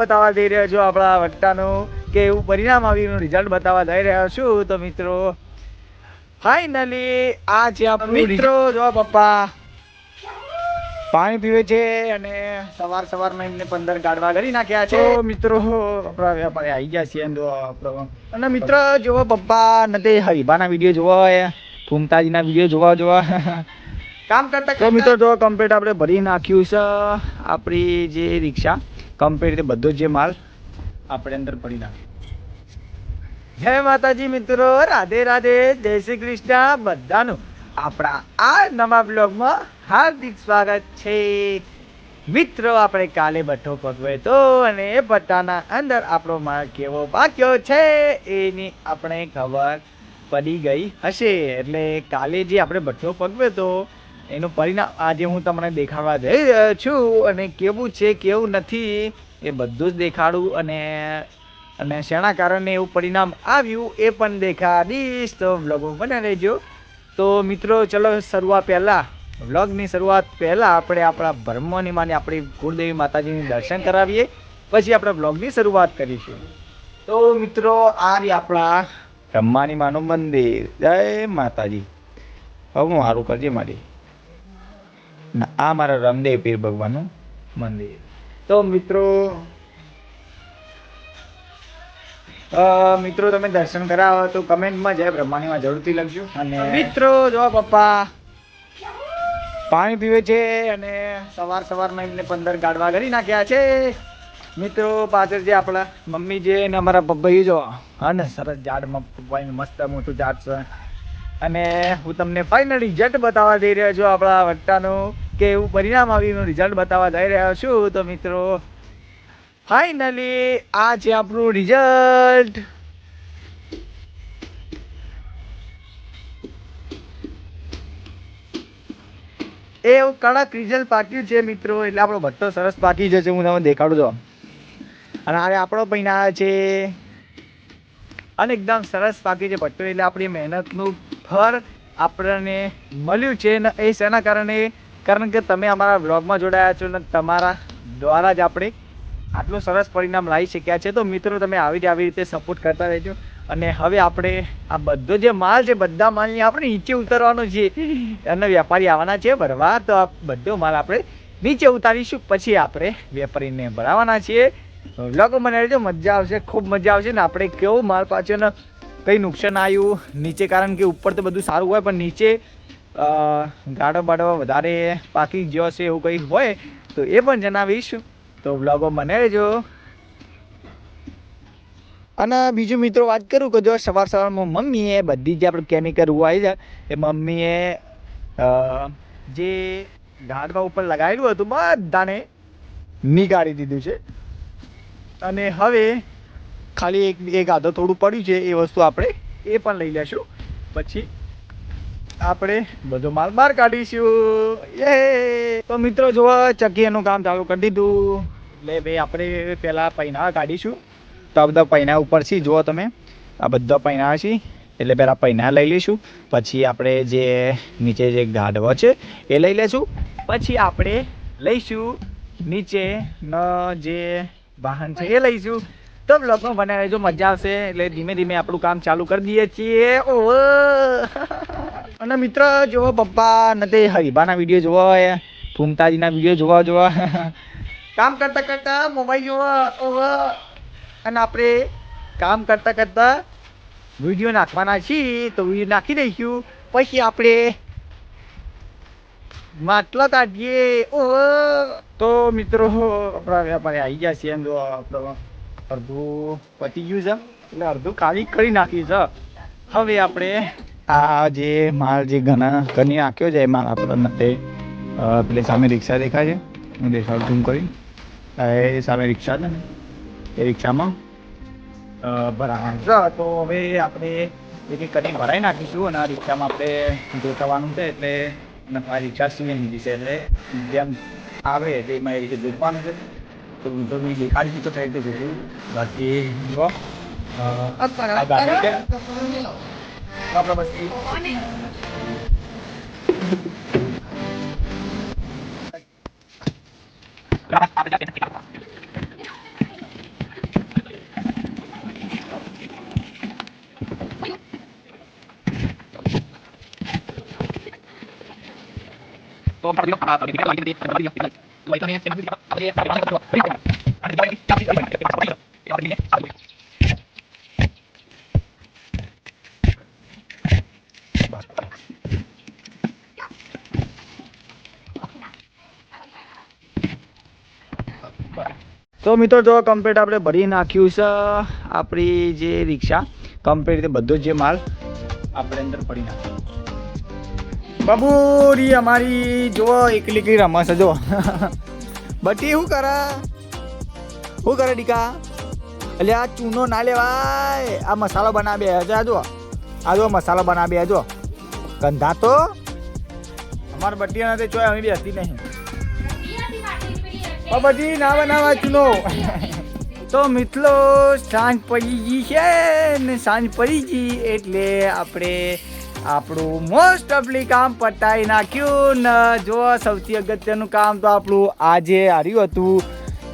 બતાવવા જઈ રહ્યો છું આપણા વટ્ટાનું કે એવું પરિણામ આવ્યું, રિઝલ્ટ બતાવવા જઈ રહ્યો છું. તો મિત્રો ફાઇનલી આ છે આપણું મિત્રો. જો પપ્પા પાણી પીવે છે અને સવારમાં એમને 15 ગાડવા કરી નાખ્યા છે. તો મિત્રો આપણા વ્યાપારી આવી ગયા છે અને મિત્રો જોવો પપ્પા નથી હરીબાના વિડીયો જોવા, ફૂમતાજીના વિડીયો જોવા કામ કરતા. તો મિત્રો જો કમ્પ્લીટ આપણે ભરી નાખ્યું છે આપણી જે રિક્ષા, કમ્પ્લીટ બધો જે માલ આપણે અંદર ભરી નાખ્યો. જય માતાજી મિત્રો, રાધે રાધે, જય શ્રી કૃષ્ણ બધાનું આપણા આ નવા બ્લોગમાં હાર્દિક સ્વાગત છે. મિત્રો આપણે કાલે ભઠ્ઠો પકવ્યો તો અને એ ભઠ્ઠાના અંદર આપણો માલ કેવો પાક્યો છે એની આપણે ખબર પડી ગઈ હશે. એટલે કાલે જે આપણે ભઠ્ઠો પકવ્યો તો એનું પરિણામ આજે હું તમને દેખાડવા જઈ રહ્યો છું અને કેવું છે કેવું નથી એ બધું જ દેખાડું અને શેના કારણે એવું પરિણામ આવ્યું એ પણ દેખાડીશ. તો વ્લોગો બને રહેજો. તો મિત્રો ચલો વ્લોગની શરૂઆત પહેલાં આપણે આપણા બ્રહ્મની માની આપણી કુળદેવી માતાજીની દર્શન કરાવીએ, પછી આપણે વ્લોગની શરૂઆત કરીશું. તો મિત્રો આ રહી આપણા બ્રહ્માની માનું મંદિર. જય માતાજી. હવે હું સારું કરજે મારી. આ મારા રામદેવ પીર ભગવાનનું મંદિર. તો મિત્રો તમે દર્શન કરાવો તો કમેન્ટમાં જય બ્રહ્માણીમાં જરૂરથી લખજો. અને મિત્રો જો પપ્પા પાણી પીવે છે અને સવારમાં એમને 15 ગાડવા કરી નાખ્યા છે. મિત્રો પાછળ જે આપણા મમ્મી છે ને અમારા પપ્પા જો હા ને સરસ ઝાડમાં પપ્પાનું મસ્ત મોટું ઝાડ છે. અને હું તમને ફાઇનલ રિઝલ્ટ બતાવવા જઈ રહ્યો છું આપણા વટ્ટાનું કે એવું પરિણામ આવ્યું, રિઝલ્ટ બતાવવા જઈ રહ્યો છું. તો મિત્રો ફાઇનલી આ છે આપણું રિઝલ્ટ. એવું કડક રિઝલ્ટ પાક્યું છે મિત્રો. એટલે આપણો ભટ્ટો સરસ પાકી જશે, હું તમને દેખાડું છું. અને આ આપણો પૈના છે અને એકદમ સરસ પાકી છે ભટ્ટો. એટલે આપણી મહેનતનું ફળ આપણને મળ્યું છે ને એ શેના કારણે? કારણ કે તમે અમારા વ્લોગમાં જોડાયા છો ને તમારા દ્વારા જ આપણે આટલું સરસ પરિણામ લાવી શક્યા છે. તો મિત્રો તમે આવી રીતે સપોર્ટ કરતા રહેજો. અને હવે આપણે આ બધો જે માલ છે બધા માલની આપણે નીચે ઉતારવાનો છે અને વેપારી આવવાના છે ભરવા. તો આ બધો માલ આપણે નીચે ઉતારીશું, પછી આપણે વેપારીને ભરાવાના છીએ. વ્લોગ બનાવી રહેજો, મજા આવશે, ખૂબ મજા આવશે. ને આપણે કેવું માલ પાછો ને કંઈ નુકસાન આવ્યું નીચે, કારણ કે ઉપર તો બધું સારું હોય પણ નીચે ગાડો બાડો વધારે પાકી ગયો છે એવું કંઈ હોય તો એ પણ જણાવીશ. તો વ્લોગો બને રહેજો. અને બીજું મિત્રો વાત કરું કે જો સવારમાં મમ્મીએ બધી જે આપણે કેમિકલ ઉવાઈ છે એ મમ્મીએ જે ગાડવા ઉપર લગાવેલું હતું બધાને નીકાળી દીધું છે. અને હવે ખાલી એક આધો થોડું પડ્યું છે એ વસ્તુ આપણે એ પણ લઈ લેશું, પછી આપણે બધો માલ બહાર કાઢીશું. તો મિત્રો જો ચકીનું કામ ચાલુ કરી દીધું. એટલે ભાઈ આપણે પહેલાં પૈના કાઢીશું. તો આ બધા પૈના ઉપરથી જુઓ તમે, આ બધા પૈના છે એટલે પહેલાં પૈના લઈ લઈશું. પછી આપણે જે નીચે જે ગાઢવો છે એ લઈ લઈશું. પછી આપણે લઈશું નીચેનો જે વાહન છે એ લઈશું. તો બ્લોગમાં બનાવી રહેજો, મજા આવશે. એટલે ધીમે ધીમે આપણું કામ ચાલુ કરી દઈએ છીએ. ઓહો. અને મિત્ર જુઓ પપ્પા નથી હરીબાના વિડીયો જોવા, ફૂમતાજીના વિડીયો જોવા કામ કરતા મોબાઈલ જોવા. ઓહો. અને આપણે કામ કરતા વિડીયો નાખવાના છીએ તો વિડીયો નાખી દઈશું. પછી આપણે માટલો કાઢીએ. ઓહો. તો મિત્રો આપણા વેપારી આવી ગયા છે. જો આપણો અડધું પતી ગયું છે એટલે અડધું ખાલી કરી નાખ્યું છે. હવે આપણે આ જે માલ જે ઘણી નાખ્યો છે એ માલ આપણે પેલી સામે રિક્ષા દેખાય છે, હું દેખાડું ઝૂમ કરી. એ સામે રિક્ષા છે ને એ રિક્ષામાં ભરાવાનું છે. તો હવે આપણે એક એક કરીને ભરાઈ નાખીશું અને આ રિક્ષામાં આપણે જોતવાનું છે. એટલે આ રિક્ષા સીએનજી છે એટલે જેમ આવે એટલે એમાં એ રીતે જોતવાનું છે. તો મેં દેખાડી દીધું થઈ રીતે જોયું. બાકી જો આ ગાડી છે આપણે બસ તો મિત્રો જો કમ્પ્લીટ આપણે ભરી નાખ્યું છે આપણી જે રિક્ષા કમ્પ્લીટ રીતે બધો જે માલ આપણે અંદર ભરી નાખ્યો બબુરી અમારી જો એકલી એકલી રમસ છે જો બટી શું કરે ડીકા એટલે આ ચૂનો ના લેવાય આ મસાલો બનાવે આ જો મસાલો બનાવે જો ગંધા તો અમારા બટીયા નથી ચોય અમે બી હતી નહીં બધી ના બનાવા ચૂનો તો મિત્રો સાંજ પડી ગઈ છે ને સાંજ પડી ગઈ એટલે આપણે આપણું મોસ્ટ ઓફલી કામ પતાવી નાખ્યું ને જો સૌથી અગત્યનું કામ તો આપણું આજે હાર્યું હતું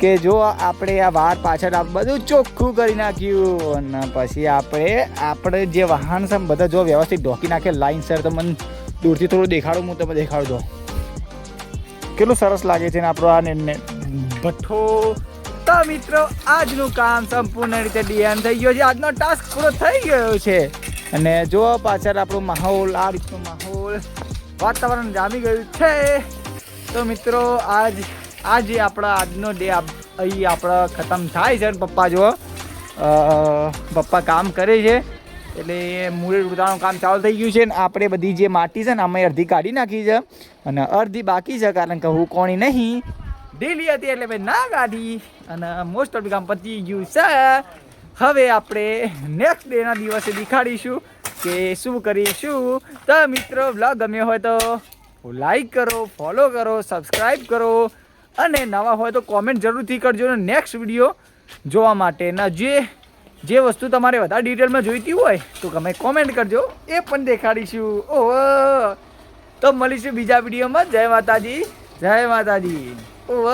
કે જો આપણે આ વાર પાછળ બધું ચોખ્ખું કરી નાખ્યું અને પછી આપણે જે વાહન છે બધા જો વ્યવસ્થિત ઢોકી નાખે લાઈનસર તો મને દૂરથી થોડું દેખાડું હું તમે દેખાડું દો કેટલું સરસ લાગે છે ને આપણો આ ને ભઠ્ઠો તો મિત્રો આજનું કામ સંપૂર્ણ રીતે ડીએન થઈ ગયો છે આજનો ટાસ્ક પૂરો થઈ ગયો છે અને જો પાછળ આપણો માહોલ આ રીતનો માહોલ વાતાવરણ જામી ગયું છે તો મિત્રો આજે આપણા આજનો ડે અહીં આપણે ખતમ થાય છે અને પપ્પા જો પપ્પા કામ કરે છે એટલે મૂળે ઉતારવાનું કામ ચાલુ થઈ ગયું છે ને આપણે બધી જે માટી છે ને અમે અડધી કાઢી નાખી છે અને અડધી બાકી છે કારણ કે હું કોણી નહીં ઢીલી હતી એટલે મેં ના કાઢી અને મોસ્ટ ઓફ કામ પતી ગયું છે હવે આપણે નેક્સ્ટ ડેના દિવસે દેખાડીશું કે શું કરીશું તો મિત્રો વ્લોગ ગમ્યો હોય તો લાઈક કરો ફોલો કરો સબસ્ક્રાઈબ કરો અને નવા હોય તો કોમેન્ટ જરૂરથી કરજો ને નેક્સ્ટ વિડીયો જોવા માટે ના જે વસ્તુ તમારે વધારે ડિટેલમાં જોઈતી હોય તો તમે કોમેન્ટ કરજો એ પણ દેખાડીશું ઓહ તો મળીશું બીજા વિડીયોમાં જય માતાજી ઓહ